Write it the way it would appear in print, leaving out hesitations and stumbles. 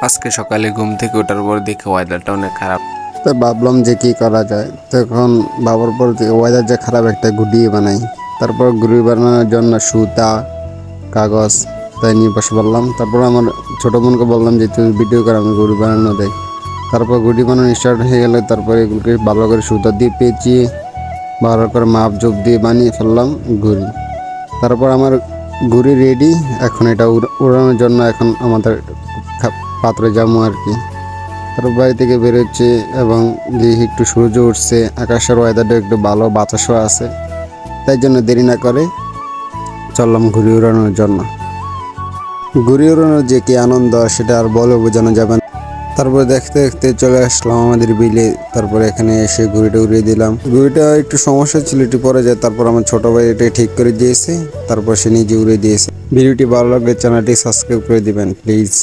আজকে সকালে ঘুম থেকে ওঠার পর দেখে ওয়েদারটা অনেক খারাপ। তো ভাবলাম যে কি করা যায়, তখন ভাবার পর ওয়েদার যে খারাপ একটা ঘুড়ি বানাই। তারপর ঘুড়ি বানানোর জন্য সুতা, কাগজ তাই নিয়ে বসে পড়লাম। তারপর আমার ছোটো বোনকে বললাম যে তুই ভিডিও করে আমি ঘুড়ি বানানো দেয়। তারপর ঘুড়ি বানানো স্টার্ট হয়ে গেলে তারপরে এগুলোকে ভালো করে সুতা দিয়ে পেঁচিয়ে ভালো করে মাপ জোপ দিয়ে বানিয়ে ফেললাম ঘুড়ি। তারপর আমার ঘুড়ি রেডি। এখন এটা উড়ানোর জন্য এখন আমাদের পাত্রে যাবো আর কি। তারপর বাড়ি থেকে বেরোচ্ছে এবং দেখি একটু সূর্য উঠছে, আকাশের ওয়েদারটা একটু ভালো, বাতাসও আছে। তাই জন্য দেরি না করে চললাম ঘুড়ি উড়ানোর জন্য। ঘুড়ি উড়ানোর যে কি আনন্দ সেটা আর বলে বোঝানো যাবে না। তারপরে দেখতে দেখতে চলে আসলাম আমাদের বিলে। তারপরে এখানে এসে ঘুড়িটা উড়িয়ে দিলাম। ঘুড়িটা একটু সমস্যা ছিল, একটু পরে যায়। তারপর আমার ছোট ভাই এটা ঠিক করে দিয়েছে, তারপর সে নিজে উড়িয়ে দিয়েছে। ভিডিওটি ভালো লাগলে চ্যানেলটি সাবস্ক্রাইব করে দিবেন প্লিজ।